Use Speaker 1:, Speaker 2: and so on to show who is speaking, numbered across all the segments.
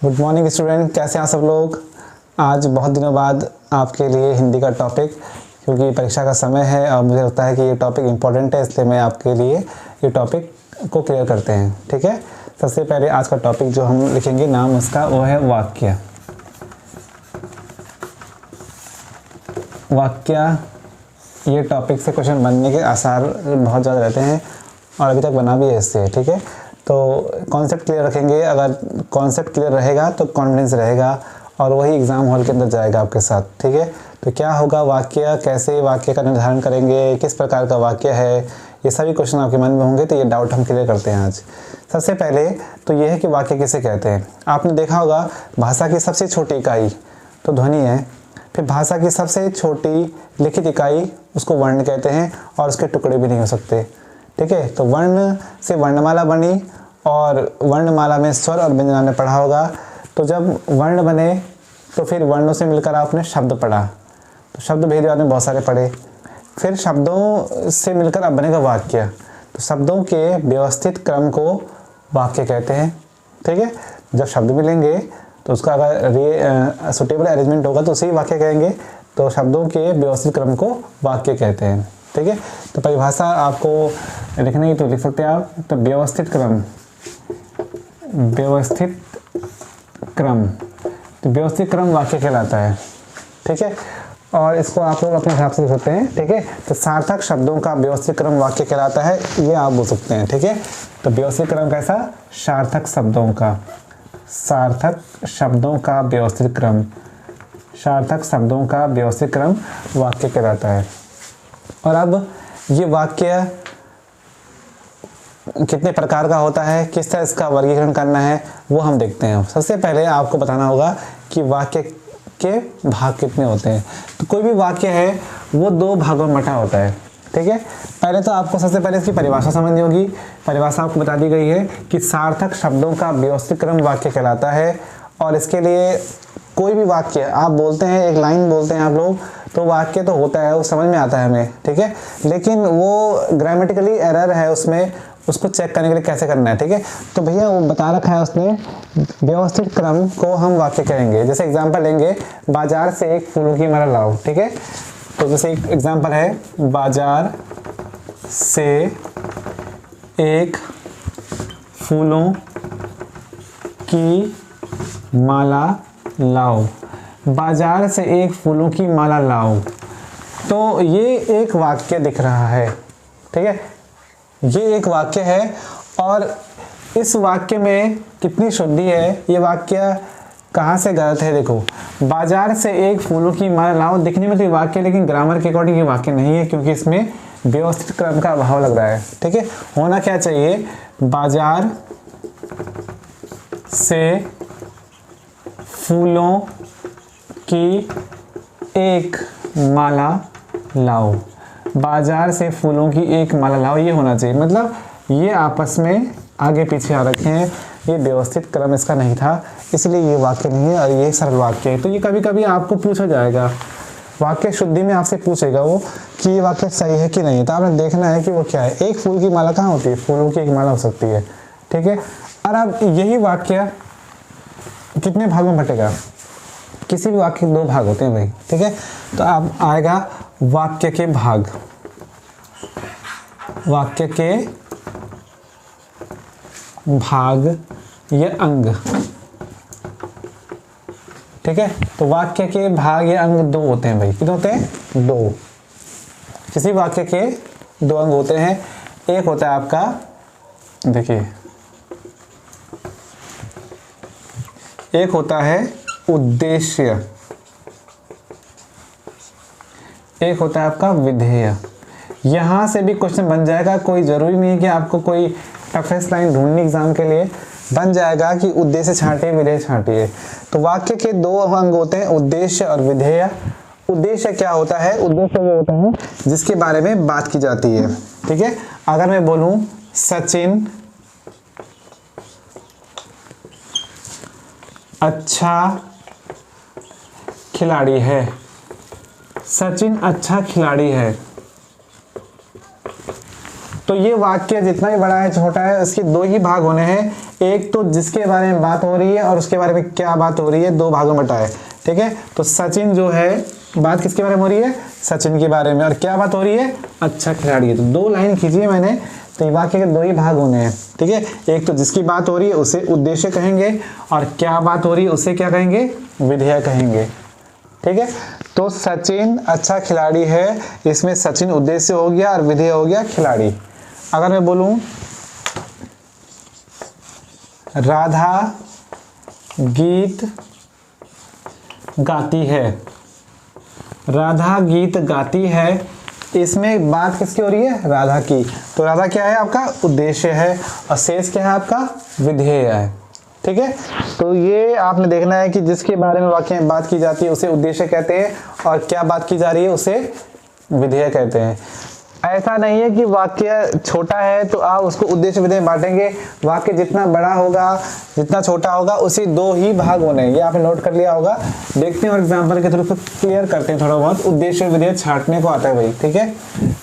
Speaker 1: Good morning student, कैसे हैं सब लोग। आज बहुत दिनों बाद आपके लिए हिंदी का टॉपिक, क्योंकि परीक्षा का समय है और मुझे लगता है कि ये टॉपिक इम्पोर्टेंट है, इसलिए मैं आपके लिए ये टॉपिक को क्लियर करते हैं। ठीक है, सबसे पहले आज का टॉपिक जो हम लिखेंगे नाम उसका, वो है वाक्य। वाक्य ये टॉपिक से क्वेश्चन बनने के आसार बहुत ज़्यादा रहते हैं और अभी तक बना भी है इससे। ठीक है, तो कॉन्सेप्ट क्लियर रखेंगे। अगर कॉन्सेप्ट क्लियर रहेगा तो कॉन्फिडेंस रहेगा और वही एग्ज़ाम हॉल के अंदर जाएगा आपके साथ। ठीक है, तो क्या होगा वाक्य, कैसे वाक्य का निर्धारण करेंगे, किस प्रकार का वाक्य है, ये सभी क्वेश्चन आपके मन में होंगे। तो ये डाउट हम क्लियर करते हैं आज। सबसे पहले तो ये है कि वाक्य किसे कहते हैं। आपने देखा होगा भाषा की सबसे छोटी इकाई तो ध्वनि है, फिर भाषा की सबसे छोटी लिखित इकाई उसको वर्ण कहते हैं और उसके टुकड़े भी नहीं हो सकते। ठीक है, तो वर्ण से वर्णमाला बनी और वर्णमाला में स्वर और व्यंजन आपने पढ़ा होगा। तो जब वर्ण बने तो फिर वर्णों से मिलकर आपने शब्द पढ़ा, तो शब्द भेद आपने बहुत सारे पढ़े। फिर शब्दों से मिलकर अब बनेगा वाक्य, तो शब्दों के व्यवस्थित क्रम को वाक्य कहते हैं। ठीक है, जब शब्द मिलेंगे तो उसका अगर सुटेबल अरेंजमेंट होगा तो उसे ही वाक्य कहेंगे। तो शब्दों के व्यवस्थित क्रम को वाक्य कहते हैं। ठीक है, तो परिभाषा आपको लिखने की तो लिख सकते हैं आप। तो व्यवस्थित क्रम, व्यवस्थित क्रम, तो व्यवस्थित क्रम वाक्य कहलाता है। ठीक है, और इसको आप लोग अपने हिसाब से लिख सकते हैं। ठीक है, तो सार्थक शब्दों का व्यवस्थित क्रम वाक्य कहलाता है, ये आप बोल सकते हैं। ठीक है, तो व्यवस्थित क्रम कैसा, सार्थक शब्दों का, सार्थक शब्दों का व्यवस्थित क्रम, सार्थक शब्दों का व्यवस्थित क्रम वाक्य कहलाता है। और अब ये वाक्य कितने प्रकार का होता है, किस तरह इसका वर्गीकरण करना है, वो हम देखते हैं। सबसे पहले आपको बताना होगा कि वाक्य के भाग कितने होते हैं। तो कोई भी वाक्य है वो दो भागों में बटा होता है। ठीक है, पहले तो आपको सबसे पहले इसकी परिभाषा समझनी होगी। परिभाषा आपको बता दी गई है कि सार्थक शब्दों का व्यवस्थित क्रम वाक्य कहलाता है। और इसके लिए कोई भी वाक्य आप बोलते हैं, एक लाइन बोलते हैं आप लोग, तो वाक्य तो होता है, वो समझ में आता है हमें। ठीक है, लेकिन वो ग्रामेटिकली एरर है उसमें, उसको चेक करने के लिए कैसे करना है। ठीक है, तो भैया वो बता रखा है उसने, व्यवस्थित क्रम को हम वाक्य कहेंगे। जैसे एग्जांपल लेंगे, बाजार से एक फूलों की माला लाओ। ठीक है, तो जैसे एक एग्जांपल है, बाजार से एक फूलों की माला लाओ, बाजार से एक फूलों की माला लाओ। तो ये एक वाक्य दिख रहा है। ठीक है, ये एक वाक्य है और इस वाक्य में कितनी शुद्धि है, ये वाक्य कहाँ से गलत है। देखो, बाजार से एक फूलों की माला लाओ, दिखने में तो ये वाक्य, लेकिन ग्रामर के अकॉर्डिंग ये वाक्य नहीं है, क्योंकि इसमें व्यवस्थित क्रम का अभाव लग रहा है। ठीक है, होना क्या चाहिए, बाजार से फूलों की एक माला लाओ, बाजार से फूलों की एक माला लाओ, ये होना चाहिए। मतलब ये आपस में आगे पीछे आ रखे हैं, ये व्यवस्थित क्रम इसका नहीं था, इसलिए ये वाक्य नहीं है और ये सरल वाक्य है। तो ये कभी कभी आपको पूछा जाएगा, वाक्य शुद्धि में आपसे पूछेगा वो कि ये वाक्य सही है कि नहीं। तो आपने देखना है कि वो क्या है। एक फूल की माला कहाँ होती है, फूलों की एक माला हो सकती है। ठीक है, और अब यही वाक्य कितने भागों में बटेगा, किसी भी वाक्य के दो भाग होते हैं भाई। ठीक है, तो अब आएगा वाक्य के भाग, वाक्य के भाग, ये अंग। ठीक है, तो वाक्य के भाग या अंग दो होते हैं भाई। कितने होते हैं, दो। किसी वाक्य के दो अंग होते हैं। एक होता है आपका, देखिए, एक होता है उद्देश्य, एक होता है आपका विधेय। यहां से भी क्वेश्चन बन जाएगा, कोई जरूरी नहीं है कि आपको कोई टफेस्ट लाइन ढूंढनी एग्जाम के लिए, बन जाएगा कि उद्देश्य छांटिए विधेय छांटिए। तो वाक्य के दो अंग होते हैं, उद्देश्य और विधेय। उद्देश्य क्या होता है, उद्देश्य वो होता है जिसके बारे में बात की जाती है। ठीक है, अगर मैं बोलूं सचिन अच्छा खिलाड़ी है, सचिन अच्छा खिलाड़ी है, तो ये वाक्य जितना ही बड़ा है छोटा है, इसके दो ही भाग होने हैं। एक तो जिसके बारे में बात हो रही है और उसके बारे में क्या बात हो रही है, दो भागों में बटा है। ठीक है, तो सचिन जो है बात किसके बारे में हो रही है, सचिन के बारे में, और क्या बात हो रही है, अच्छा खिलाड़ी है। तो दो लाइन खींची मैंने, तो वाक्य के दो ही भाग होने हैं। ठीक है, एक तो जिसकी बात हो रही है उसे उद्देश्य कहेंगे, और क्या बात हो रही है उसे क्या कहेंगे, विधेय कहेंगे। ठीक है, तो सचिन अच्छा खिलाड़ी है, इसमें सचिन उद्देश्य हो गया और विधेय हो गया खिलाड़ी। अगर मैं बोलूं राधा गीत गाती है, राधा गीत गाती है, इसमें बात किसकी हो रही है, राधा की। तो राधा क्या है, आपका उद्देश्य है, और शेष क्या है, आपका विधेय है। ठीक है, तो ये आपने देखना है कि जिसके बारे में वाक्य में बात की जाती है उसे उद्देश्य कहते हैं, और क्या बात की जा रही है उसे विधेय कहते हैं। ऐसा नहीं है कि वाक्य छोटा है तो आप उसको उद्देश्य विधेय बांटेंगे, वाक्य जितना बड़ा होगा जितना छोटा होगा उसी दो ही भाग होने, ये आपने नोट कर लिया होगा। देखते हैं और एग्जाम्पल के थ्रू क्लियर करते हैं थोड़ा बहुत, उद्देश्य विधेय छांटने को आता है भाई। ठीक है,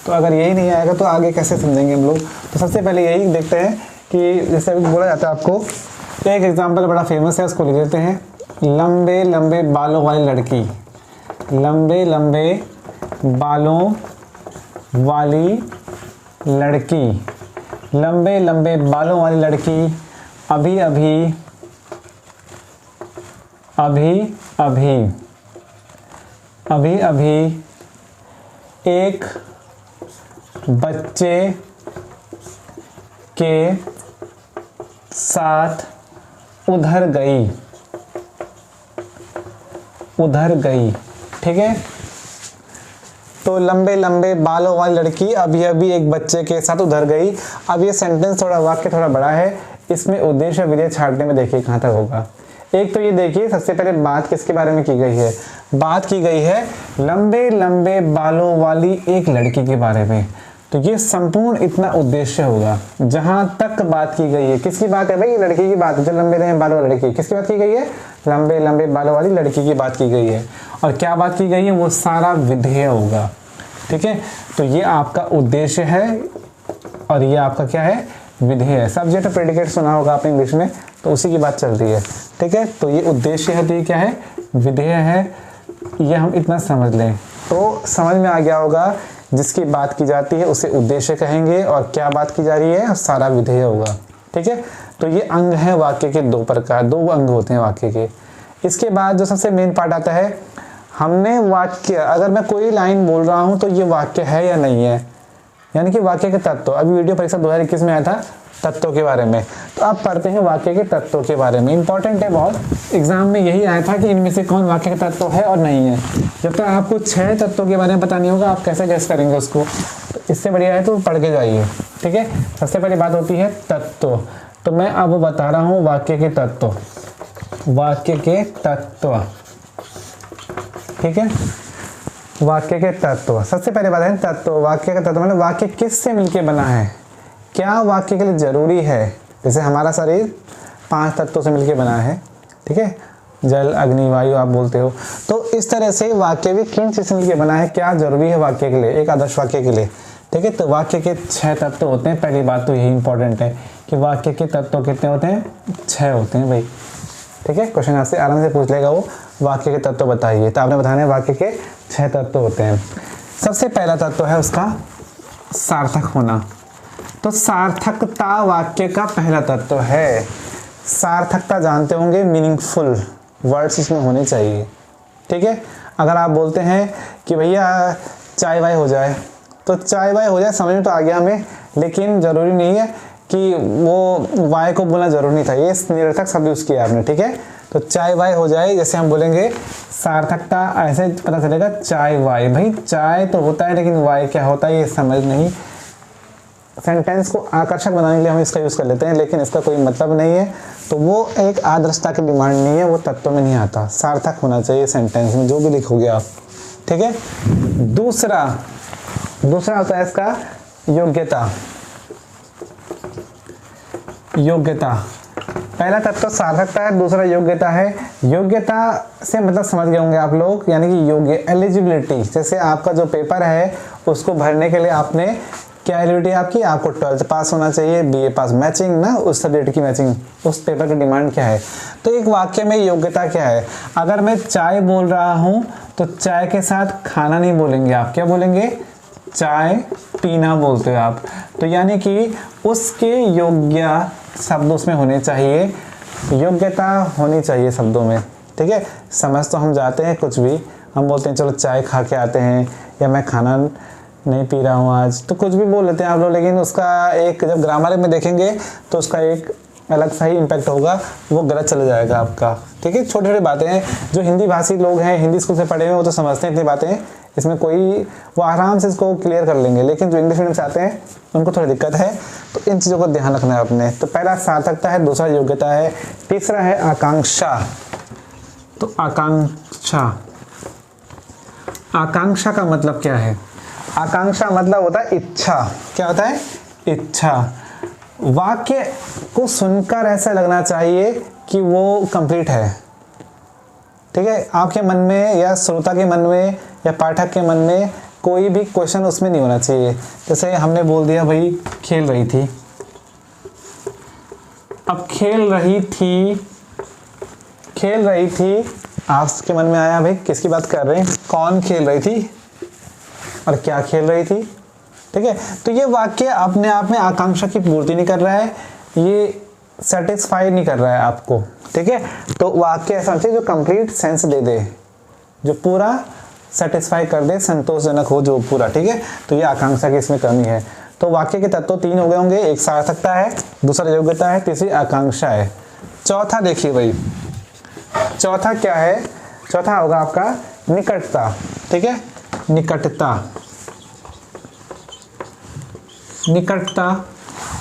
Speaker 1: तो अगर यही नहीं आएगा तो आगे कैसे समझेंगे हम लोग। तो सबसे पहले यही देखते हैं कि जैसे अभी बोला जाता है आपको, एक एग्जाम्पल बड़ा फेमस है, उसको लिख लेते हैं। लंबे लंबे बालों वाली लड़की, लंबे लंबे बालों वाली लड़की, लंबे लंबे बालों वाली लड़की अभी अभी अभी अभी अभी अभी एक बच्चे के साथ उधर गई, उधर गई। ठीक है, तो लंबे लंबे बालों वाली लड़की अभी अभी एक बच्चे के साथ उधर गई। अब ये सेंटेंस थोड़ा, वाक्य थोड़ा बड़ा है, इसमें उद्देश्य विधेय छांटने में देखिए कहाँ तक होगा। एक तो ये देखिए, सबसे पहले बात किसके बारे में की गई है, बात की गई है लंबे लंबे बालों वाली एक लड़की के बारे में। तो ये संपूर्ण इतना उद्देश्य होगा जहां तक बात की गई है। किसकी बात है भाई, लड़की की बात है, जो लंबे लंबे बालों वाली लड़की, किसकी बात की गई है, लंबे लंबे बालों वाली लड़की की बात की गई है। और क्या बात की गई है, वो सारा विधेय होगा। ठीक है, तो ये आपका उद्देश्य है और ये आपका क्या है, विधेय है। सब्जेक्ट और प्रेडिकेट सुना होगा आपने इंग्लिश में, तो उसी की बात चल रही है। ठीक है, तो ये उद्देश्य है, तो ये क्या है, विधेय है। ये हम इतना समझ लें तो समझ में आ गया होगा, जिसकी बात की जाती है उसे उद्देश्य कहेंगे, और क्या बात की जा रही है, सारा विधेय होगा। ठीक है, तो ये अंग है वाक्य के, दो प्रकार, दो अंग होते हैं वाक्य के। इसके बाद जो सबसे मेन पार्ट आता है, हमने वाक्य, अगर मैं कोई लाइन बोल रहा हूं तो ये वाक्य है या नहीं है, यानी कि वाक्य के तत्व। अभी वीडियो परीक्षा 2021 में आया था तत्वों के बारे में, तो आप पढ़ते हैं वाक्य के तत्वों के बारे में, इंपॉर्टेंट है बहुत। एग्जाम में यही आया था कि इनमें से कौन वाक्य का तत्व है और नहीं है। जब तक आपको 6 तत्वों के बारे में पता नहीं होगा, आप कैसे गैस करेंगे उसको। तो इससे बढ़िया है तो पढ़ के जाइए। ठीक है, सबसे पहली बात होती है तत्व। तो मैं अब बता रहा हूँ वाक्य के तत्व, वाक्य के तत्व। ठीक है, वाक्य के तत्व, सबसे पहले बात है तत्व। वाक्य का तत्व मतलब वाक्य किससे मिलके बना है, क्या वाक्य के लिए जरूरी है। जैसे हमारा शरीर 5 तत्वों से मिलके बना है। ठीक है, जल अग्नि वायु आप बोलते हो, तो इस तरह से वाक्य भी किन चीज से मिलके बना है, क्या जरूरी है वाक्य के लिए, एक आदर्श वाक्य के लिए। ठीक है, तो वाक्य के 6 तत्व होते हैं। पहली बात तो यही इंपॉर्टेंट है कि वाक्य के तत्व कितने होते हैं, 6 होते हैं भाई। ठीक है, क्वेश्चन आपसे आराम से पूछ लेगा वो, वाक्य के तत्व बताइए, तो आपने बताना है वाक्य के 6 तत्व होते हैं। सबसे पहला तत्व है उसका सार्थक होना। तो सार्थकता वाक्य का पहला तत्व है। सार्थकता जानते होंगे, मीनिंगफुल वर्ड्स इसमें होने चाहिए। ठीक है, अगर आप बोलते हैं कि भैया चाय वाय हो जाए, तो चाय वाय हो जाए समझ में तो आ गया हमें, लेकिन ज़रूरी नहीं है कि वो वाय को बोलना जरूरी नहीं था, ये निरर्थक शब्द यूज़ किया आपने। ठीक है, तो चाय वाय हो जाए, जैसे हम बोलेंगे सार्थकता, ऐसे पता चलेगा चाय वाय, भाई चाय तो होता है लेकिन वाय क्या होता है ये समझ नहीं। सेंटेंस को आकर्षक बनाने के लिए हम इसका यूज़ कर लेते हैं, लेकिन इसका कोई मतलब नहीं है, तो वो एक आदर्शता की डिमांड नहीं है, वो तत्व में नहीं आता। सार्थक होना चाहिए सेंटेंस में जो भी लिखोगे आप। ठीक है, दूसरा होता है इसका योग्यता। योग्यता, पहला तत्व सार्थकता है, दूसरा योग्यता है। योग्यता से मतलब समझ गए होंगे आप लोग, यानी कि योग्य, एलिजिबिलिटी। जैसे आपका जो पेपर है उसको भरने के लिए आपने क्या एलिजिबिलिटी आपकी, आपको 12th पास होना चाहिए, बीए पास, मैचिंग ना, उस सब्जेक्ट की मैचिंग, उस पेपर की डिमांड क्या है। तो एक वाक्य में योग्यता क्या है, अगर मैं चाय बोल रहा हूँ तो चाय के साथ खाना नहीं बोलेंगे आप, क्या बोलेंगे, चाय पीना बोलते हो आप। तो यानी कि उसके योग्य शब्द उसमें होने चाहिए, योग्यता होनी चाहिए शब्दों में, ठीक है। समझ तो हम जाते हैं कुछ भी, हम बोलते हैं चलो चाय खा के आते हैं, या मैं खाना नहीं पी रहा हूँ आज, तो कुछ भी बोल लेते हैं आप लोग, लेकिन उसका एक जब ग्रामर में देखेंगे तो उसका एक अलग सा ही इम्पैक्ट होगा, वो गलत चला जाएगा आपका, ठीक है। छोटी छोटी बातें हैं, जो हिंदी भाषी लोग हैं, हिंदी स्कूल से पढ़े हुए, वो तो समझते हैं इतनी बातें, इसमें कोई, वो आराम से इसको क्लियर कर लेंगे, लेकिन जो इंग्लिश मीडियम से आते हैं उनको थोड़ी दिक्कत है। तो इन चीज़ों को ध्यान रखना है अपने। तो पहला सार्थकता है, दूसरा योग्यता है, तीसरा है आकांक्षा। तो आकांक्षा, आकांक्षा का मतलब क्या है, आकांक्षा मतलब होता है इच्छा, क्या होता है, इच्छा। वाक्य को सुनकर ऐसा लगना चाहिए कि वो कंप्लीट है, ठीक है। आपके मन में या श्रोता के मन में या पाठक के मन में कोई भी क्वेश्चन उसमें नहीं होना चाहिए। जैसे हमने बोल दिया भाई खेल रही थी, अब खेल रही थी, आपके मन में आया भाई किसकी बात कर रहे हैं, कौन खेल रही थी और क्या खेल रही थी, ठीक है। तो ये वाक्य अपने आप में आकांक्षा की पूर्ति नहीं कर रहा है, ये सेटिस्फाई नहीं कर रहा है आपको, ठीक है। तो वाक्य ऐसा चाहिए जो कंप्लीट सेंस दे दे, जो पूरा सेटिस्फाई कर दे, संतोषजनक हो जो पूरा, ठीक है। तो ये आकांक्षा की इसमें कमी है। तो वाक्य के तत्व 3 हो गए होंगे, एक सार्थकता है, दूसरा योग्यता है, तीसरी आकांक्षा है। चौथा देखिए भाई, चौथा क्या है, चौथा होगा आपका निकटता, ठीक है। निकटता,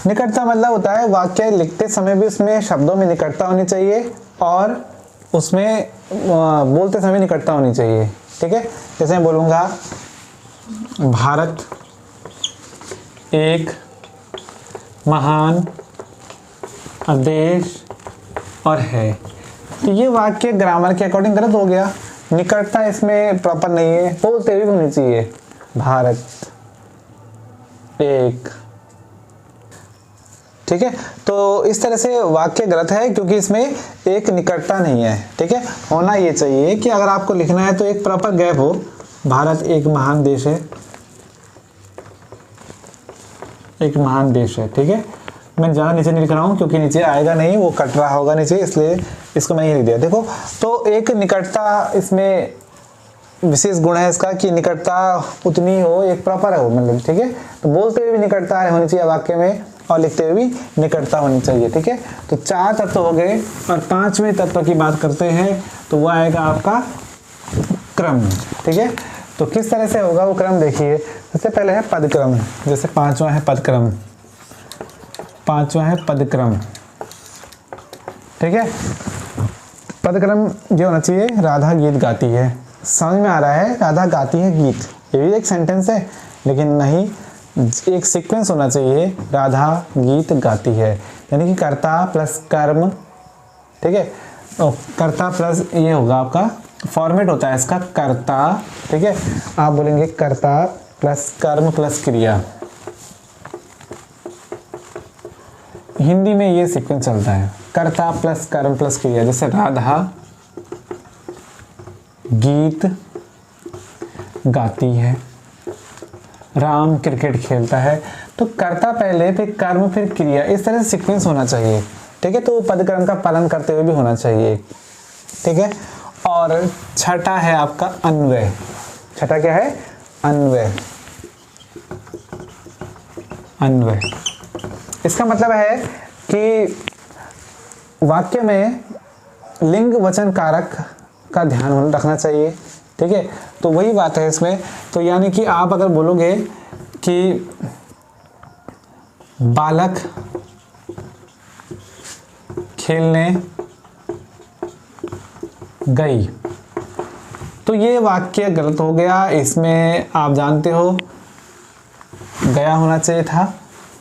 Speaker 1: निकटता मतलब होता है वाक्य लिखते समय भी उसमें शब्दों में निकटता होनी चाहिए और उसमें बोलते समय निकटता होनी चाहिए, ठीक है। जैसे मैं बोलूँगा भारत एक महान देश और है, तो ये वाक्य ग्रामर के अकॉर्डिंग गलत हो गया, निकटता इसमें प्रॉपर नहीं है, बोलते हुए होनी चाहिए भारत एक, ठीक है। तो इस तरह से वाक्य गलत है क्योंकि इसमें एक निकटता नहीं है, ठीक है। होना ये चाहिए कि अगर आपको लिखना है तो एक प्रॉपर गैप हो, भारत एक महान देश है, एक महान देश है, ठीक है। मैं ज़्यादा नीचे नहीं लिख रहा हूँ क्योंकि नीचे आएगा नहीं, वो कट रहा होगा नीचे, इसलिए इसको मैं नहीं लिख दिया। देखो तो एक निकटता इसमें विशेष गुण है इसका कि निकटता उतनी हो, एक प्रॉपर हो मतलब, ठीक है। तो बोलते हुए भी निकटता होनी चाहिए वाक्य में और लिखते हुए भी निकटता होनी चाहिए, ठीक है। तो 4 तत्व हो गए और 5वें तत्व की बात करते हैं तो वह आएगा आपका क्रम, ठीक है। तो किस तरह से होगा वो क्रम देखिए। सबसे पहले है पदक्रम, जैसे 5वां है पदक्रम, 5वां है पदक्रम, ठीक है। पदक्रम ये होना चाहिए, राधा गीत गाती है, समझ में आ रहा है, राधा गाती है गीत, ये भी एक सेंटेंस है, लेकिन नहीं, एक सीक्वेंस होना चाहिए, राधा गीत गाती है, यानी कि कर्ता प्लस कर्म, ठीक है। कर्ता प्लस ये होगा आपका फॉर्मेट होता है इसका कर्ता, ठीक है। आप बोलेंगे कर्ता प्लस कर्म प्लस क्रिया, हिंदी में ये सीक्वेंस चलता है, कर्ता प्लस कर्म प्लस क्रिया। जैसे राधा गीत गाती है, राम क्रिकेट खेलता है, तो कर्ता पहले फिर कर्म फिर क्रिया, इस तरह से सीक्वेंस होना चाहिए, ठीक है। तो पदक्रम का पालन करते हुए भी होना चाहिए, ठीक है। और छठा है आपका अन्वय, छठा क्या है, अन्वय, अन्वय। इसका मतलब है कि वाक्य में लिंग वचन कारक का ध्यान रखना चाहिए, ठीक है। तो वही बात है इसमें, तो यानी कि आप अगर बोलोगे कि बालक खेलने गई, तो ये वाक्य गलत हो गया, इसमें आप जानते हो गया होना चाहिए था,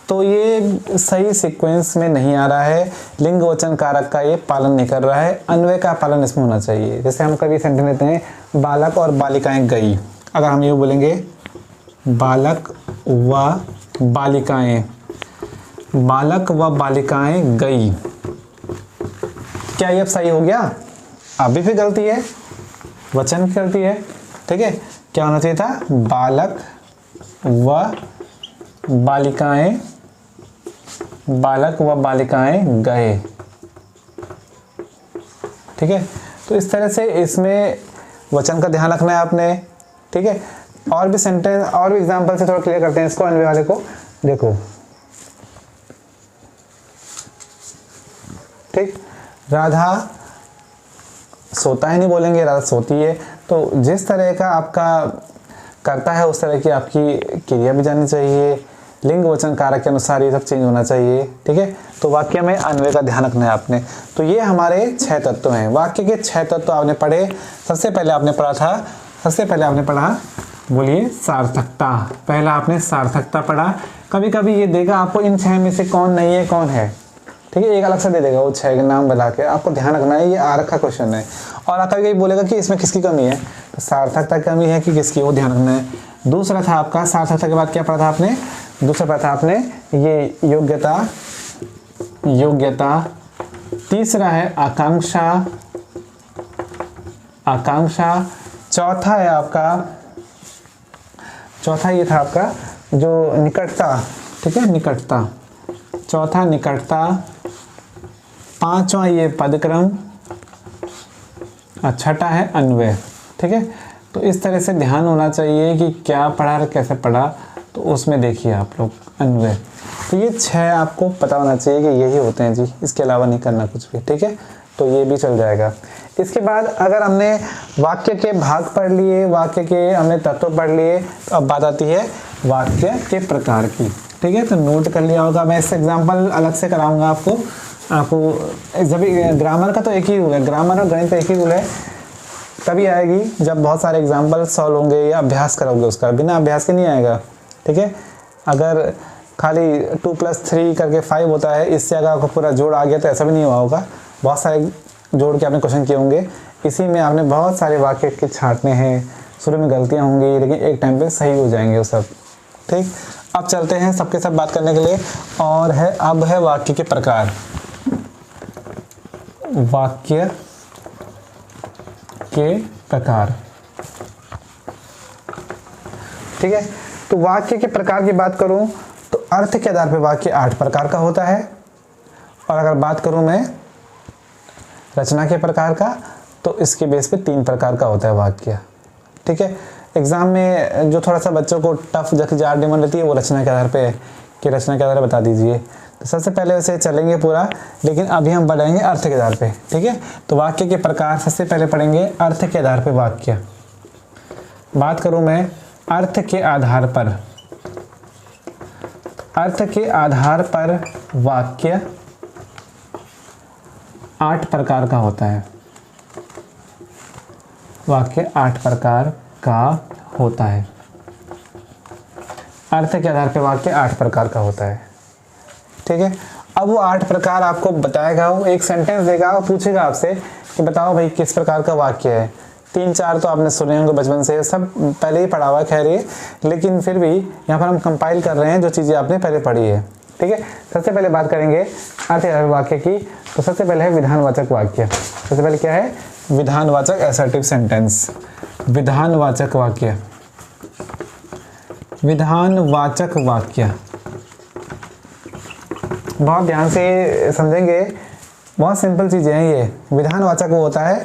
Speaker 1: तो ये सही सीक्वेंस में नहीं आ रहा है, लिंग वचन कारक का ये पालन नहीं कर रहा है, अन्वय का पालन इसमें होना चाहिए। जैसे हम कभी सेंटेंस लेते हैं बालक और बालिकाएं गई, अगर हम ये बोलेंगे बालक व बालिकाएं, बालक व बालिकाएं गई। क्या ये अब सही हो गया? अभी भी गलती है, वचन की गलती है, ठीक है। क्या होना चाहिए था? बालक व बालिकाएं, बालक व बालिकाएं गए, ठीक है। तो इस तरह से इसमें वचन का ध्यान रखना है आपने, ठीक है। और भी सेंटेंस और भी एग्जांपल से थोड़ा क्लियर करते हैं इसको, अन्वय वाले को। देखो, ठीक, राधा सोता है नहीं बोलेंगे, राधा सोती है। तो जिस तरह का आपका करता है उस तरह की आपकी क्रिया भी जानी चाहिए, लिंग वचन कारक के अनुसार ये सब चेंज होना चाहिए, ठीक है। तो वाक्य में अन्वय का ध्यान रखना है आपने। तो ये हमारे 6 तत्व हैं। वाक्य के 6 तत्व आपने पढ़े। सबसे पहले आपने पढ़ा, बोलिए, सार्थकता। पहला आपने सार्थकता पढ़ा। कभी कभी ये देगा आपको इन 6 में से कौन नहीं है, कौन है, ठीक है, एक अलग से दे देगा वो 6 के नाम बता के, आपको ध्यान रखना है, ये आरख का क्वेश्चन है। और कभी कभी बोलेगा कि इसमें किसकी कमी है, तो सार्थकता की कमी है कि किसकी, वो ध्यान रखना है। दूसरा था आपका सार्थकता के बाद क्या पढ़ा था आपने? दूसरा पढ़ा था आपने ये योग्यता। तीसरा है आकांक्षा। चौथा है आपका, चौथा ये था आपका जो निकटता, ठीक है, निकटता। चौथा निकटता। पांचवा ये पदक्रम। छठा है अन्वय, ठीक है। तो इस तरह से ध्यान होना चाहिए कि क्या पढ़ा और कैसे पढ़ा, तो उसमें देखिए आप लोग अन्वय। तो ये 6 आपको पता होना चाहिए कि यही होते हैं जी, इसके अलावा नहीं करना कुछ भी, ठीक है। तो ये भी चल जाएगा। इसके बाद अगर हमने वाक्य के भाग पढ़ लिए, वाक्य के हमने तत्व पढ़ लिए, तो अब बात आती है वाक्य के प्रकार की, ठीक है। तो नोट कर लिया होगा, मैं इससे एग्जाम्पल अलग से कराऊंगा आपको जब ग्रामर का तो एक ही रूल है, ग्रामर और गणित का एक ही रूल है। तभी आएगी जब बहुत सारे एग्जाम्पल सॉल्व होंगे या अभ्यास करोगे उसका, बिना अभ्यास के नहीं आएगा, ठीक है। अगर खाली 2+3 करके 5 होता है, इससे अगर आपको पूरा जोड़ आ गया तो ऐसा भी नहीं हुआ होगा। बहुत सारे जोड़ के आपने क्वेश्चन किए होंगे, इसी में आपने बहुत सारे वाक्य के छांटने हैं, शुरू में गलतियाँ होंगी लेकिन एक टाइम पे सही हो जाएंगे वो सब, ठीक। अब चलते हैं सबके साथ बात करने के लिए, और है अब है वाक्य के प्रकार। वाक्य के प्रकार, ठीक है। तो वाक्य के प्रकार की बात करूं तो अर्थ के आधार पर वाक्य 8 प्रकार का होता है, और अगर बात करूं मैं रचना के प्रकार का तो इसके बेस पे 3 प्रकार का होता है वाक्य, ठीक है। एग्जाम में जो थोड़ा सा बच्चों को टफ जार डिमांड रहती है वो रचना के आधार पे है कि रचना के आधार पर बता दीजिए। तो सबसे पहले वैसे चलेंगे पूरा, लेकिन अभी हम पढ़ेंगे अर्थ के आधार पे, ठीक है। तो वाक्य के प्रकार सबसे पहले पढ़ेंगे अर्थ के आधार पे वाक्य। बात करूं मैं अर्थ के आधार पर, अर्थ के आधार पर वाक्य 8 प्रकार का होता है। वाक्य 8 प्रकार का होता है। अर्थ के आधार पर वाक्य 8 प्रकार का होता है, ठीक है। अब वो 8 प्रकार आपको बताएगा, वो एक सेंटेंस देगा और पूछेगा आपसे कि बताओ भाई किस प्रकार का वाक्य है। 3-4 तो आपने सुने होंगे बचपन से, सब पहले ही पढ़ा हुआ है, खैर ये, लेकिन फिर भी यहाँ पर हम कंपाइल कर रहे हैं जो चीज़ें आपने पहले पढ़ी है, ठीक है। सबसे पहले बात करेंगे अर्थ के आधार वाक्य की। तो सबसे पहले है विधानवाचक वाक्य। सबसे पहले क्या है? विधानवाचक असर्टिव सेंटेंस। विधानवाचक वाक्य, विधानवाचक वाक्य बहुत ध्यान से समझेंगे, बहुत सिंपल चीज़ें हैं ये। विधानवाचक वो होता है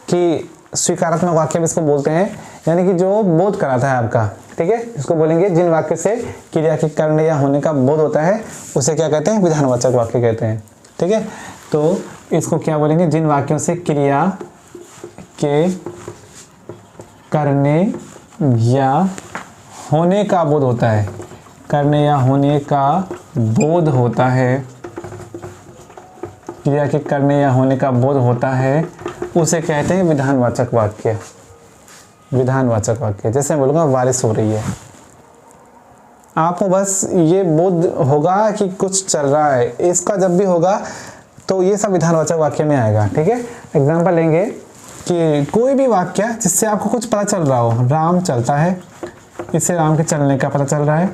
Speaker 1: कि स्वीकारात्मक वाक्य भी इसको बोलते हैं, यानी कि जो बोध कराता है आपका, ठीक है। इसको बोलेंगे जिन वाक्य से क्रिया के करने या होने का बोध होता है उसे क्या कहते हैं? विधानवाचक वाक्य कहते हैं, ठीक है। तो इसको क्या बोलेंगे? जिन वाक्यों से क्रिया के करने या होने का बोध होता है, करने या होने का बोध होता है, क्रिया के करने या होने का बोध होता है, उसे कहते हैं विधानवाचक वाक्य। विधानवाचक वाक्य, जैसे मैं बोलूँगा बारिश हो रही है, आपको बस ये बोध होगा कि कुछ चल रहा है, इसका जब भी होगा तो ये सब विधानवाचक वाक्य में आएगा, ठीक है। एग्जाम्पल लेंगे कि कोई भी वाक्य जिससे आपको कुछ पता चल रहा हो, राम चलता है, इससे राम के चलने का पता चल रहा है,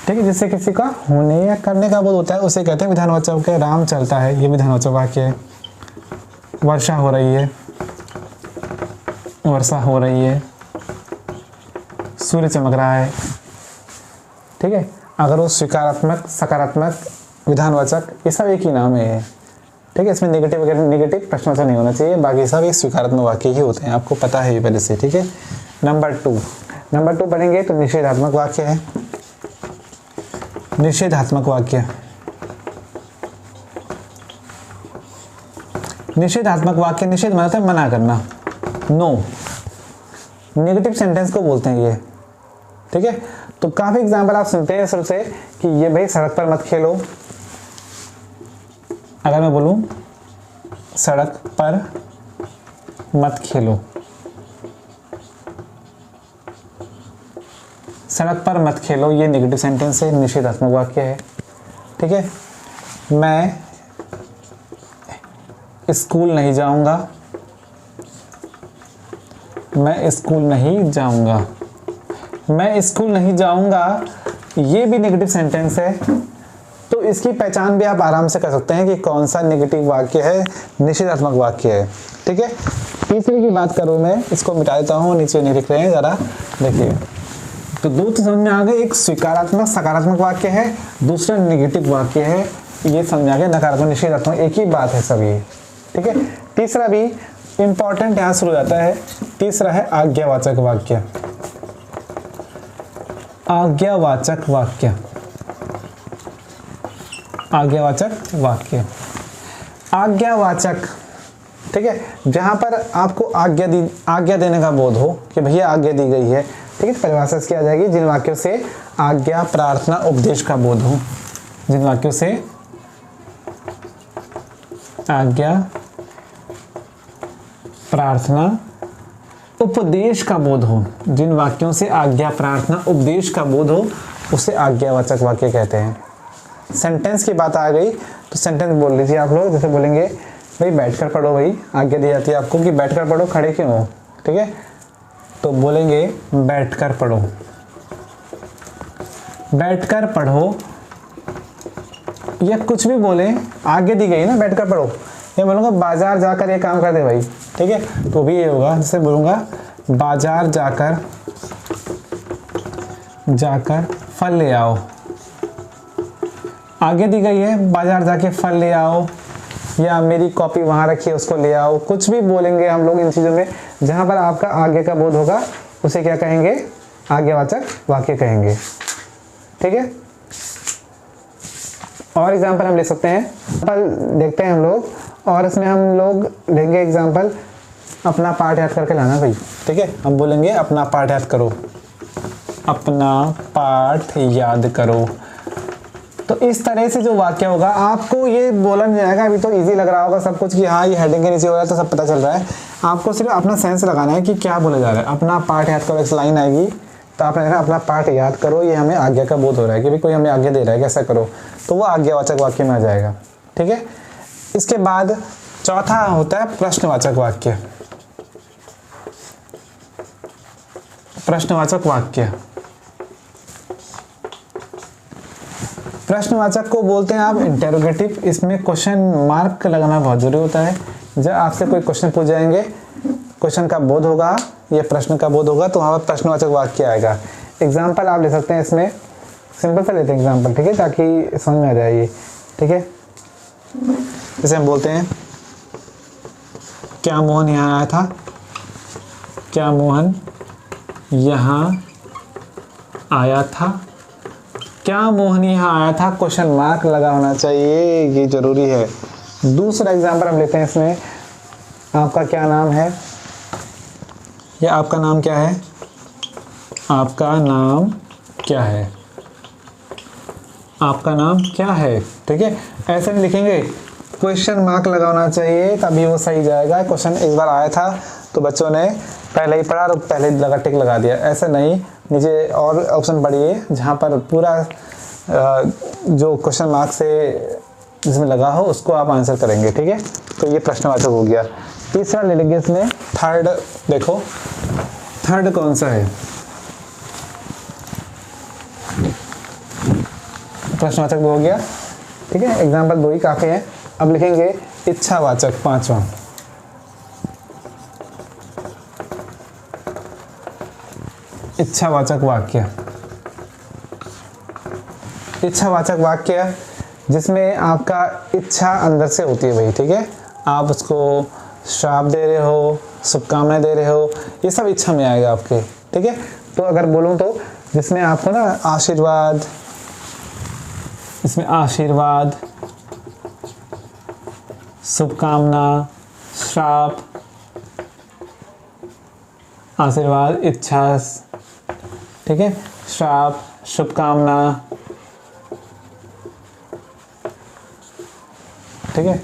Speaker 1: ठीक है, जिससे किसी का होने या करने का बोध होता है उसे कहते हैं विधानवाचक। राम चलता है, ये विधानवाचक वाक्य है। वर्षा हो रही है, वर्षा हो रही है। सूर्य चमक रहा है। ठीक है, अगर वो स्वीकारात्मक, सकारात्मक, विधानवाचक, ये सब एक ही नाम है। ठीक है, इसमें नेगेटिव वगैरह, नेगेटिव प्रश्नवाचक नहीं होना चाहिए, बाकी सब ये स्वीकारात्मक वाक्य ही होते हैं, आपको पता है ये पहले से। ठीक है, नंबर 2 पढ़ेंगे तो निषेधात्मक वाक्य है। निषेधात्मक वाक्य, निषेधात्मक वाक्य, निषेध मतलब है मना करना, नो, नेगेटिव सेंटेंस को बोलते हैं ये। ठीक है, तो काफी एग्जाम्पल आप सुनते हैं शुरू से कि ये भाई सड़क पर मत खेलो। अगर मैं बोलूं सड़क पर मत खेलो, सड़क पर मत खेलो, ये नेगेटिव सेंटेंस है, निषेधात्मक वाक्य है। ठीक है, मैं स्कूल नहीं जाऊंगा, मैं स्कूल नहीं जाऊंगा, मैं स्कूल नहीं जाऊंगा, ये भी नेगेटिव सेंटेंस है। तो इसकी पहचान भी आप आराम से कर सकते हैं कि कौन सा नेगेटिव वाक्य है, निषेधात्मक वाक्य है। ठीक है, तीसरे की बात करूं मैं, इसको मिटा देता हूं, नीचे नहीं लिख रहे हैं, जरा देखिए। तो दो तो समझ में आ गए, एक स्वीकारात्मक सकारात्मक वाक्य है, दूसरा नेगेटिव वाक्य है, ये समझ आ गया, नकारात्मक निषेधात्मक एक ही बात है सभी। ठीक है, तीसरा भी इंपॉर्टेंट यहां शुरू हो जाता है, तीसरा है आज्ञावाचक वाक्य। आज्ञावाचक वाक्य, आज्ञावाचक वाक्य, आज्ञावाचक। ठीक है, जहां पर आपको आज्ञा देने का बोध हो कि भैया आज्ञा दी गई है। ठीक है, परिभाषा इसकी आ जाएगी, जिन वाक्यों से आज्ञा, प्रार्थना, उपदेश का बोध हो, जिन वाक्यों से आज्ञा, प्रार्थना, उपदेश का बोध हो, जिन वाक्यों से आज्ञा, प्रार्थना, उपदेश का बोध हो, उसे आज्ञावाचक वाक्य कहते हैं। सेंटेंस की बात आ गई तो सेंटेंस बोल लीजिए आप लोग, जैसे बोलेंगे भाई बैठकर पढ़ो, भाई आज्ञा दी जाती है आपको कि बैठकर पढ़ो, खड़े क्यों हो। ठीक है, तो बोलेंगे बैठकर पढ़ो, बैठकर पढ़ो, या कुछ भी बोले, आज्ञा दी गई ना बैठकर पढ़ो। या बोलूँगा बाजार जाकर ये काम कर दे भाई, ठीक है, तो भी ये होगा, जैसे बोलूँगा बाजार जाकर फल ले आओ, आगे दी गई है बाजार जाके फल ले आओ, या मेरी कॉपी वहाँ रखी है उसको ले आओ। कुछ भी बोलेंगे हम लोग इन चीज़ों में, जहाँ पर आपका आगे का बोध होगा उसे क्या कहेंगे, आज्ञावाचक वाक्य कहेंगे। ठीक है, और एग्जाम्पल हम ले सकते हैं, एग्जाम्पल देखते हैं हम लोग, और इसमें हम लोग लेंगे एग्जाम्पल, अपना पाठ याद करके लाना भाई। ठीक है, हम बोलेंगे अपना पाठ याद करो, अपना पाठ याद करो। तो इस तरह से जो वाक्य होगा आपको ये बोला नहीं जाएगा। अभी तो इजी लग रहा होगा सब कुछ कि हाँ ये हेडिंग के नीचे हो रहा है तो सब पता चल रहा है, आपको सिर्फ अपना सेंस लगाना है कि क्या बोला जा रहा है। अपना पाठ याद करो, एक लाइन आएगी तो आपने कहा अपना पाठ याद करो, ये हमें आज्ञा का बोध हो रहा है कि भाई कोई हमें आज्ञा दे रहा है कैसा करो, तो वो आज्ञावाचक वाक्य में आ जाएगा। ठीक है, इसके बाद चौथा होता है प्रश्नवाचक वाक्य। प्रश्नवाचक वाक्य, प्रश्नवाचक को बोलते हैं आप इंटेरोगेटिव। इसमें क्वेश्चन मार्क लगाना बहुत जरूरी होता है। जब आपसे कोई क्वेश्चन पूछ जाएंगे, क्वेश्चन का बोध होगा या प्रश्न का बोध होगा, तो वहाँ पर प्रश्नवाचक वाक्य आएगा। एग्जाम्पल आप ले सकते हैं इसमें, सिंपल सा लेते हैं एग्जाम्पल, ठीक है, ताकि समझ में आ जाए ये। ठीक है, जैसे हम बोलते हैं क्या मोहन यहाँ आया था, क्या मोहन यहाँ आया था, क्या मोहन यहाँ आया था, क्वेश्चन मार्क लगा होना चाहिए, ये जरूरी है। दूसरा एग्जाम्पल हम लेते हैं इसमें, आपका क्या नाम है, या आपका नाम क्या है, आपका नाम क्या है, आपका नाम क्या है। ठीक है, ऐसे नहीं लिखेंगे, क्वेश्चन मार्क लगा होना चाहिए, तभी वो सही जाएगा। क्वेश्चन एक बार आया था तो बच्चों ने पहले ही पढ़ा और पहले लगा टिक लगा दिया, ऐसा नहीं। नीचे और ऑप्शन पढ़िए जहाँ पर पूरा जो क्वेश्चन मार्क से जिसमें लगा हो उसको आप आंसर करेंगे। ठीक है, तो ये प्रश्नवाचक हो गया। तीसरा ले लेंगे इसमें, थर्ड देखो, थर्ड कौन सा है, प्रश्नवाचक भी हो गया, ठीक है, एग्जाम्पल 2 ही काफ़ी है। अब लिखेंगे इच्छावाचक, 5वां। इच्छावाचक वाक्य। इच्छावाचक वाक्य जिसमें आपका इच्छा अंदर से होती है भाई, ठीक है, आप उसको श्राप दे रहे हो, शुभकामनाएं दे रहे हो, ये सब इच्छा में आएगा आपके, ठीक है। तो अगर बोलूँ तो जिसमें आपको ना आशीर्वाद, इसमें आशीर्वाद, शुभकामना, श्राप, आशीर्वाद, इच्छा, ठीक है, श्राप, शुभकामना, ठीक है,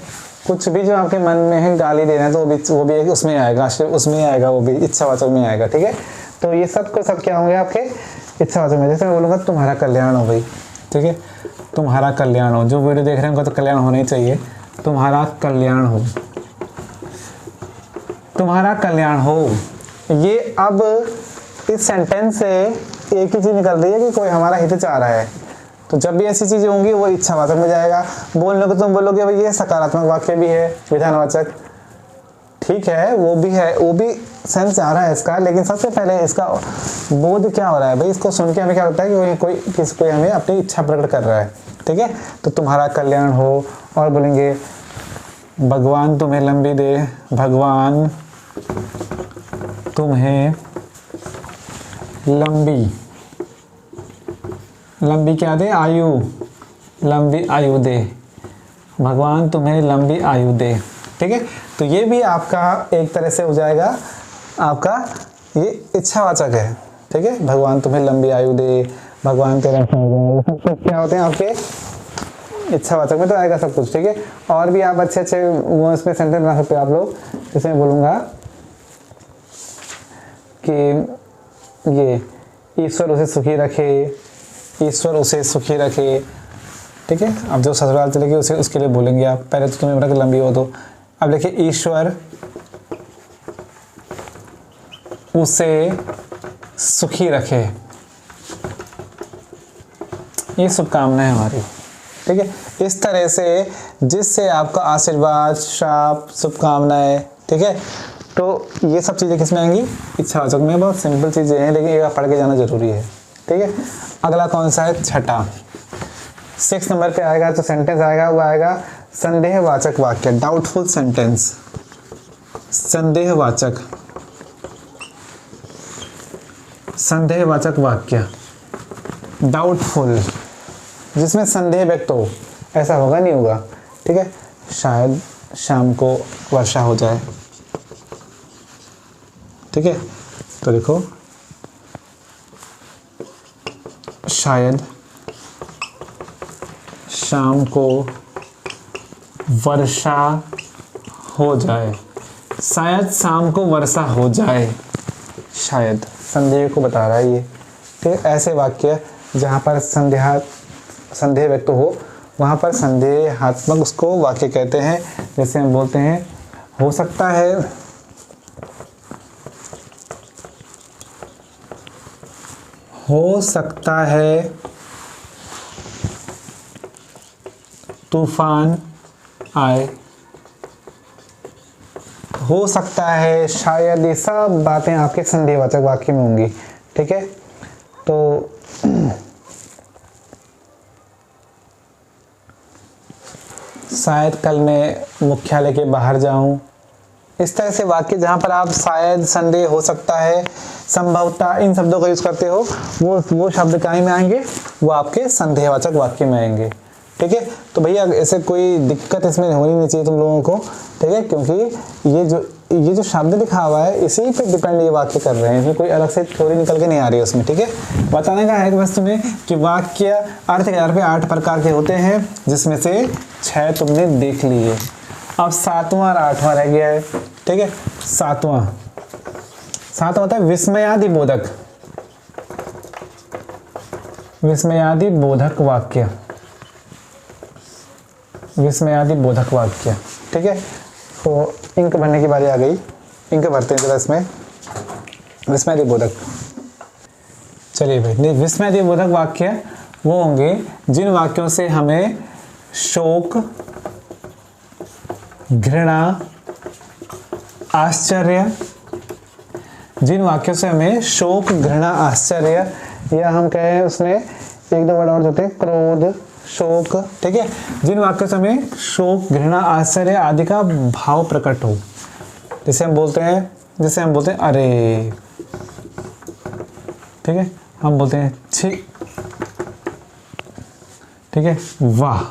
Speaker 1: कुछ भी जो आपके मन में है, गाली दे रहे हैं, तो वो भी उसमें आएगा, उसमें आएगा, वो भी इच्छावाचक में आएगा, ठीक है। तो ये सब को सब क्या होंगे आपके इच्छावाचक में। जैसे मैं बोलूँगा तुम्हारा कल्याण हो भाई, ठीक है, तुम्हारा कल्याण हो, जो वीडियो देख रहे हैं उनका तो कल्याण होना ही चाहिए, तुम्हारा कल्याण हो, तुम्हारा कल्याण हो। ये अब इस सेंटेंस से एक ही चीज़ निकल रही है कि कोई हमारा हित चाह रहा है, तो जब भी ऐसी चीज़ें होंगी वो इच्छावाचक में जाएगा। बोलने को तुम बोलोगे भाई ये सकारात्मक वाक्य भी है, विधानवाचक, ठीक है, वो भी है, वो भी सेंस आ रहा है इसका, लेकिन सबसे पहले इसका बोध क्या हो रहा है भाई, इसको सुन के हमें क्या लगता है कि कोई हमें अपनी इच्छा प्रकट कर रहा है, ठीक है। तो तुम्हारा कल्याण हो, और बोलेंगे भगवान तुम्हें लंबी दे, भगवान तुम्हें लंबी क्या दे, आयु, लंबी आयु दे, भगवान तुम्हें लंबी आयु दे, ठीक है। तो ये भी आपका एक तरह से हो जाएगा, आपका ये इच्छावाचक है, ठीक है, भगवान तुम्हें लंबी आयु दे, भगवान तेरा क्या होते हैं आपके इच्छावाचक में, तो आएगा सब कुछ, ठीक है। और भी आप अच्छे अच्छे वो इसमें सेंटेंस बना सकते हो आप लोग, जैसे मैं बोलूँगा कि ये ईश्वर उसे सुखी रखे, ईश्वर उसे सुखी रखे, ठीक है। अब जो ससुराल चलेगी उसे उसके लिए बोलेंगे आप, पहले तो तुम्हें बड़ा लंबी हो, तो अब देखिए ईश्वर उसे सुखी रखे, ये शुभकामना है हमारी, ठीक है। इस तरह से जिससे आपका आशीर्वाद, श्राप, शुभकामनाएं, ठीक है, तो ये सब चीज़ें किस में आएंगी, इच्छावाचक में। बहुत सिंपल चीज़ें हैं, लेकिन एक पढ़ के जाना जरूरी है, ठीक है। अगला कौन सा है, छठा, 6 नंबर पे आएगा, तो सेंटेंस आएगा, वो आएगा संदेहवाचक वाक्य, डाउटफुल सेंटेंस, संदेहवाचक वाक्य, डाउटफुल, जिसमें संदेह व्यक्त हो, ऐसा होगा नहीं होगा, ठीक है। शायद शाम को वर्षा हो जाए, ठीक है, तो देखो शायद शाम को वर्षा हो जाए, शायद शाम को वर्षा हो जाए, शायद संदेह को बता रहा है ये, ठीक है। ऐसे वाक्य जहाँ पर संदेह व्यक्त हो, वहाँ पर संदेहात्मक उसको वाक्य कहते हैं। जैसे हम बोलते हैं हो सकता है तूफान आए, हो सकता है, शायद, ये सब बातें आपके संदेहवाचक वाक्य में होंगी, ठीक है। तो शायद कल मैं मुख्यालय के बाहर जाऊं, इस तरह से वाक्य जहाँ पर आप शायद, संदेह, हो सकता है, संभवतः, इन शब्दों का यूज करते हो, वो शब्द कहीं में आएंगे, वो आपके संदेहवाचक वाक्य में आएंगे, ठीक है। तो भैया ऐसे कोई दिक्कत इसमें होनी नहीं चाहिए तुम लोगों को, ठीक है, क्योंकि ये जो शब्द लिखा हुआ है इसी पे डिपेंड ये वाक्य कर रहे हैं, इसमें कोई अलग से थ्योरी निकल के नहीं आ रही है उसमें, ठीक है। बताने का है बस तुम्हें कि वाक्य अर्थ के आधार पे 8 प्रकार के होते हैं, जिसमें से 6 तुमने देख लिए। अब 7वां और 8वां रह गया है, ठीक है। 7वां होता है विस्मयादि बोधक, विस्मयादि बोधक वाक्य, विस्मयादि बोधक वाक्य, ठीक है। तो इंक भरने की बारी आ गई, इंक भरते हैं जरा इसमें, विस्मयादि बोधक। चलिए भाई, विस्मयादि बोधक वाक्य वो होंगे जिन वाक्यों से हमें शोक, घृणा, आश्चर्य, जिन वाक्यों से हमें शोक, घृणा, आश्चर्य, या हम कहें उसमें एक दो वर्ड और होते हैं, क्रोध, शोक, ठीक है, जिन वाक्यों से हमें शोक, घृणा, आश्चर्य आदि का भाव प्रकट हो, जैसे हम बोलते हैं अरे, ठीक है, हम बोलते हैं छी, ठीक है, वाह,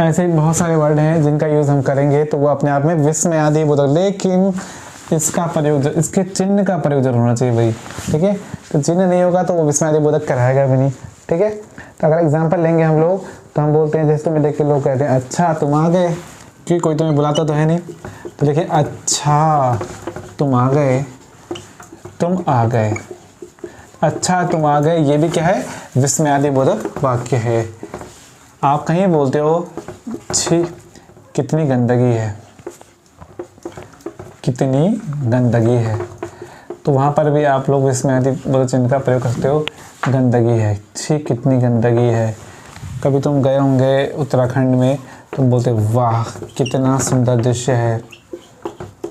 Speaker 1: ऐसे बहुत सारे वर्ड हैं जिनका यूज हम करेंगे तो वो अपने आप में विस्मयादि बोधक, लेकिन इसका प्रयोग, इसके चिन्ह का प्रयोग जरूर होना चाहिए भाई, ठीक है, तो चिन्ह नहीं होगा तो वो विस्मयादि बोधक कराएगा भी नहीं, ठीक है। तो अगर एग्जांपल लेंगे हम लोग तो हम बोलते हैं, जैसे तुम्हें देख के लोग कहते हैं अच्छा तुम आ गए, क्योंकि कोई तुम्हें बुलाता तो है नहीं, तो देखिए अच्छा तुम आ गए, तुम आ गए, अच्छा तुम आ गए, ये भी क्या है, विस्मयादि बोधक वाक्य है। आप कहीं बोलते हो छी कितनी गंदगी है, कितनी गंदगी है, तो वहाँ पर भी आप लोग विस्मयादि बोधक चिन्ह का प्रयोग करते हो, गंदगी है, छी कितनी गंदगी है। कभी तुम गए होंगे उत्तराखंड में, तुम बोलते वाह कितना सुंदर दृश्य है,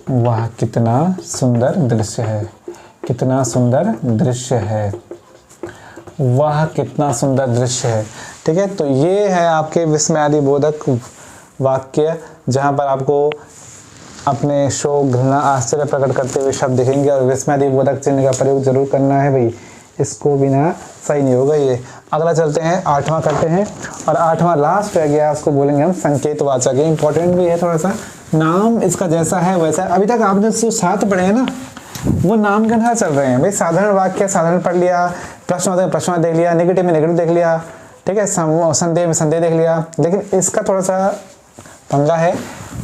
Speaker 1: वाह कितना सुंदर दृश्य है, कितना सुंदर दृश्य है, वाह कितना सुंदर दृश्य है, ठीक है। तो ये है आपके विस्मयादि बोधक वाक्य, जहाँ पर आपको अपने शोक, घृणा, आश्चर्य प्रकट करते हुए शब्द दिखेंगे और विस्मयादि बोधक चिन्ह का प्रयोग जरूर करना है भाई, इसको बिना सही नहीं होगा ये। अगला चलते हैं, 8वां करते हैं, और 8वां लास्ट रह गया, उसको बोलेंगे हम संकेतवाचक। ये इंपॉर्टेंट भी है थोड़ा सा, नाम इसका जैसा है वैसा। अभी तक आपने जो 7 पढ़े हैं ना, वो नाम के अनुसार चल रहे हैं भाई। साधारण वाक्य साधारण पढ़ लिया, प्रश्न में प्रश्न देख लिया, नेगेटिव में नेगेटिव देख लिया, ठीक है, संदेह में संदेह देख लिया। लेकिन इसका थोड़ा सा पंगा है,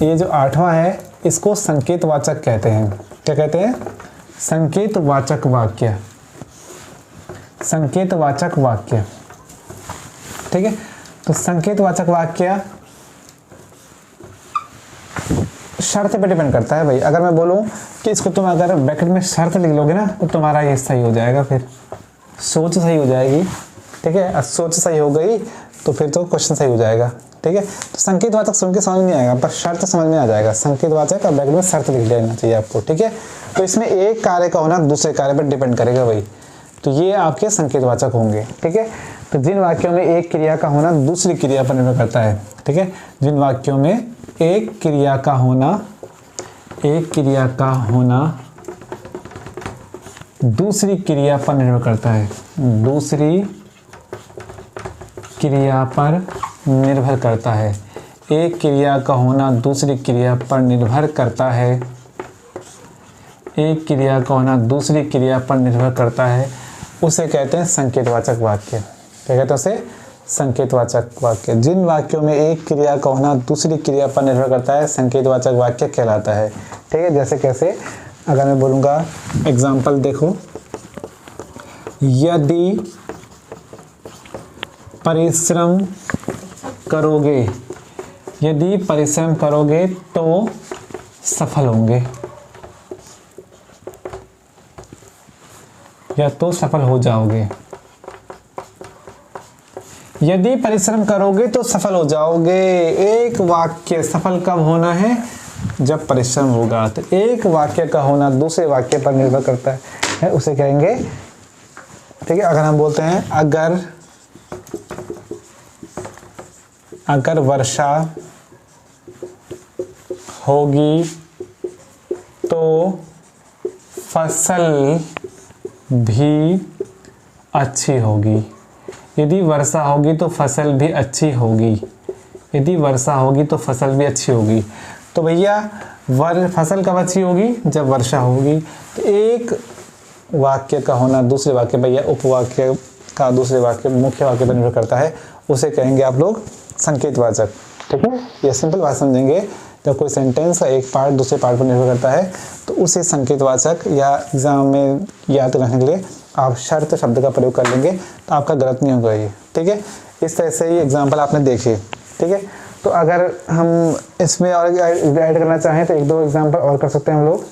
Speaker 1: ये जो 8वां है इसको संकेतवाचक कहते हैं। क्या कहते हैं? संकेतवाचक वाक्य, संकेतवाचक वाक्य, ठीक है। तो संकेतवाचक वाक्य शर्त पे डिपेंड करता है भाई। अगर मैं बोलूं कि इसको तुम अगर ब्रैकेट में शर्त लिख लोगे ना तो तुम्हारा ये सही हो जाएगा, फिर सोच सही हो जाएगी, ठीक है। और सोच सही हो गई तो फिर तो क्वेश्चन सही हो जाएगा, ठीक है। तो संकेतवाचक सुन के समझ नहीं आएगा, पर शर्त समझ में आ जाएगा। संकेतवाचक और ब्रैकेट में शर्त लिख लेना चाहिए आपको, ठीक है। तो इसमें एक कार्य का होना दूसरे कार्य पर डिपेंड करेगा भाई, तो ये आपके संकेतवाचक होंगे, ठीक है। तो जिन वाक्यों में एक क्रिया का होना दूसरी क्रिया पर निर्भर करता है, ठीक है। जिन वाक्यों में एक क्रिया का होना दूसरी क्रिया पर निर्भर करता है, दूसरी क्रिया पर निर्भर करता है। एक क्रिया का होना दूसरी क्रिया पर निर्भर करता है, एक क्रिया का होना दूसरी क्रिया पर निर्भर करता है, उसे कहते हैं संकेतवाचक वाक्य। क्या कहते हैं उसे? संकेतवाचक वाक्य। जिन वाक्यों में एक क्रिया का होना दूसरी क्रिया पर निर्भर करता है, संकेतवाचक वाक्य कहलाता है, ठीक है। जैसे कैसे? अगर मैं बोलूँगा, एग्जाम्पल देखो, यदि परिश्रम करोगे, यदि परिश्रम करोगे तो सफल होंगे, या तो सफल हो जाओगे। यदि परिश्रम करोगे तो सफल हो जाओगे। एक वाक्य सफल कब होना है? जब परिश्रम होगा। तो एक वाक्य का होना दूसरे वाक्य पर निर्भर करता है, उसे कहेंगे, ठीक है। अगर हम बोलते हैं अगर वर्षा होगी तो फसल भी अच्छी होगी। यदि वर्षा होगी तो फसल भी अच्छी होगी, यदि वर्षा होगी तो फसल भी अच्छी होगी। तो भैया फसल कब अच्छी होगी? जब वर्षा होगी। तो एक वाक्य का होना दूसरे वाक्य पर या उपवाक्य का दूसरे वाक्य मुख्य वाक्य पर निर्भर करता है, उसे कहेंगे आप लोग संकेतवाचक, ठीक है। ये सिंपल बात समझेंगे, जब कोई सेंटेंस का एक पार्ट दूसरे पार्ट पर निर्भर करता है तो उसे संकेतवाचक, या एग्जाम में याद रखने के लिए आप शर्त शब्द का प्रयोग कर लेंगे तो आपका गलत नहीं होगा ये, ठीक है। इस तरह से ही एग्जाम्पल आपने देखे, ठीक है। तो अगर हम इसमें और ऐड करना चाहें तो 1-2 एग्जाम्पल और कर सकते हैं हम लोग।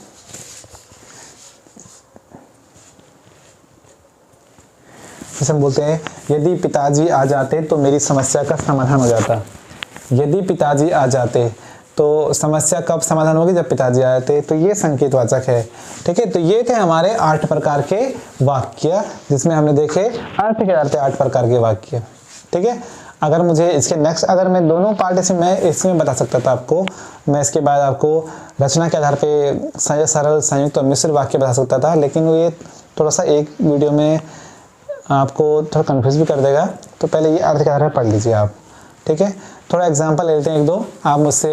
Speaker 1: जैसे हम बोलते हैं यदि पिताजी आ जाते तो मेरी समस्या का समाधान हो जाता। यदि पिताजी आ जाते तो समस्या कब समाधान होगी, जब पिताजी आए थे। तो ये संकेतवाचक है, ठीक है। तो ये थे हमारे 8 प्रकार के वाक्य, जिसमें हमने देखे अर्थ के आधार पे 8 प्रकार के वाक्य, ठीक है। अगर मुझे इसके नेक्स्ट, अगर मैं दोनों पार्ट से मैं इसमें बता सकता था आपको, मैं इसके बाद आपको रचना के आधार पे सरल, संयुक्त और मिश्र वाक्य बता सकता था, लेकिन ये थोड़ा सा एक वीडियो में आपको थोड़ा कन्फ्यूज भी कर देगा। तो पहले ये अर्थ के आधार पर पढ़ लीजिए आप, ठीक है। थोड़ा एग्जाम्पल ले लेते हैं 1-2, आप मुझसे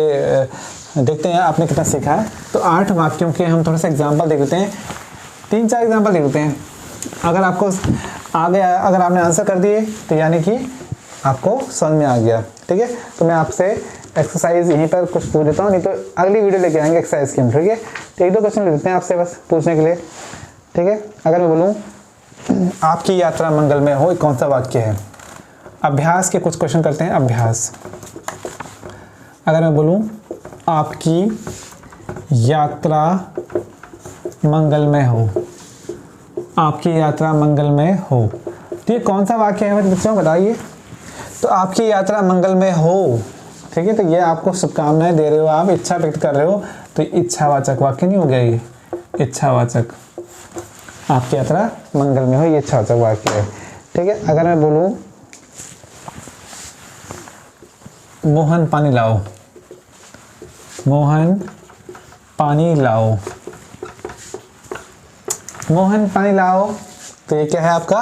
Speaker 1: देखते हैं आपने कितना सीखा है। तो 8 वाक्यों के हम थोड़ा सा एग्जाम्पल देख लेते हैं, 3-4 एग्जाम्पल देख लेते हैं। अगर आपको आ गया, अगर आपने आंसर कर दिए तो यानी कि आपको समझ में आ गया, ठीक है। तो मैं आपसे एक्सरसाइज यहीं पर कुछ पूछ देता हूँ, नहीं तो अगली वीडियो लेके आएंगे एक्सरसाइज की हम, ठीक है। तो 1-2 क्वेश्चन ले लेते हैं आपसे बस पूछने के लिए, ठीक है। अगर मैं बोलूँ आपकी यात्रा मंगलमय हो, कौन सा वाक्य है। अभ्यास के कुछ क्वेश्चन करते हैं, अभ्यास। अगर मैं बोलूं आपकी यात्रा मंगलमय हो, आपकी यात्रा मंगलमय हो, तो ये कौन सा वाक्य है बच्चों, बताइए। तो आपकी यात्रा मंगलमय हो, ठीक है। तो ये आपको शुभकामनाएं दे रहे हो, आप इच्छा व्यक्त कर रहे हो, तो इच्छावाचक वाक्य नहीं हो गया ये, इच्छावाचक। आपकी यात्रा मंगलमय हो, ये इच्छावाचक वाक्य है, ठीक है। अगर मैं बोलूं मोहन पानी लाओ, मोहन पानी लाओ, मोहन पानी लाओ, तो ये क्या है आपका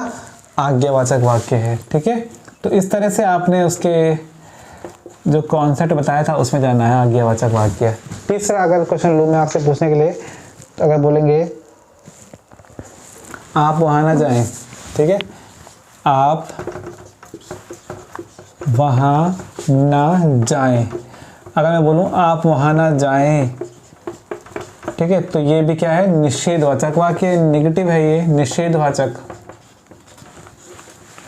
Speaker 1: आज्ञावाचक वाक्य है, ठीक है। तो इस तरह से आपने उसके जो कॉन्सेप्ट बताया था उसमें जाना है, आज्ञावाचक वाक्य। तीसरा अगर क्वेश्चन लूँ मैं आपसे पूछने के लिए, तो अगर बोलेंगे आप वहाँ ना जाएं, ठीक है, आप वहाँ ना जाएं। अगर मैं बोलूँ आप वहाँ ना जाएं, ठीक है, तो ये भी क्या है, निषेधवाचक वाक्य, नेगेटिव है ये, निषेधवाचक,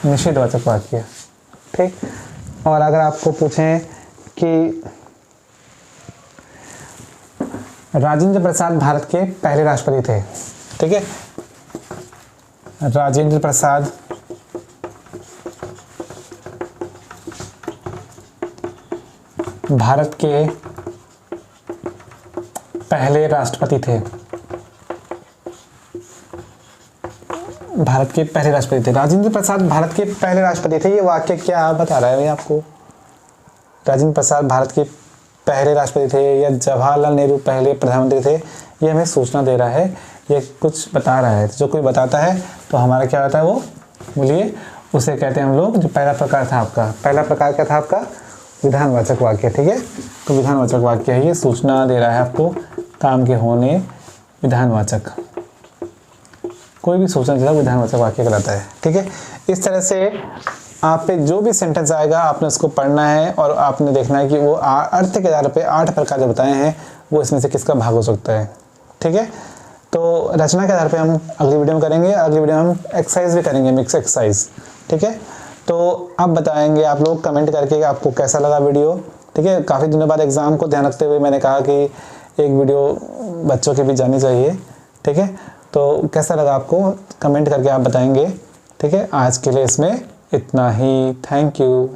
Speaker 1: निषेधवाचक वाक्य, ठीक। और अगर आपको पूछें कि राजेंद्र प्रसाद भारत के पहले राष्ट्रपति थे, ठीक है, राजेंद्र प्रसाद भारत के पहले राष्ट्रपति थे, भारत के पहले राष्ट्रपति थे, राजेंद्र प्रसाद भारत के पहले राष्ट्रपति थे। ये वाक्य क्या बता रहा है भाई आपको, राजेंद्र प्रसाद भारत के पहले राष्ट्रपति थे या जवाहरलाल नेहरू पहले प्रधानमंत्री थे, ये हमें सूचना दे रहा है, ये कुछ बता रहा है। जो कोई बताता है तो हमारा क्या होता है, वो बोलिए, उसे कहते हैं हम लोग, जो पहला प्रकार था आपका, पहला प्रकार क्या था आपका, विधानवाचक वाक्य, ठीक है। तो विधानवाचक वाक्य है, ये सूचना दे रहा है आपको काम के होने, विधानवाचक, कोई भी सूचना देता है विधानवाचक वाक्य कहलाता है, ठीक है। इस तरह से आप पे जो भी सेंटेंस आएगा आपने उसको पढ़ना है और आपने देखना है कि वो अर्थ के आधार पे 8 प्रकार जो बताए हैं वो इसमें से किसका भाग हो सकता है, ठीक है। तो रचना के आधार पे हम अगली वीडियो में करेंगे, अगली वीडियो में हम एक्सरसाइज भी करेंगे, मिक्स एक्सरसाइज, ठीक है। तो अब बताएंगे आप लोग कमेंट करके कि आपको कैसा लगा वीडियो, ठीक है। काफ़ी दिनों बाद एग्ज़ाम को ध्यान रखते हुए मैंने कहा कि एक वीडियो बच्चों के भी जानी चाहिए, ठीक है। तो कैसा लगा आपको कमेंट करके आप बताएंगे, ठीक है। आज के लिए इसमें इतना ही, थैंक यू।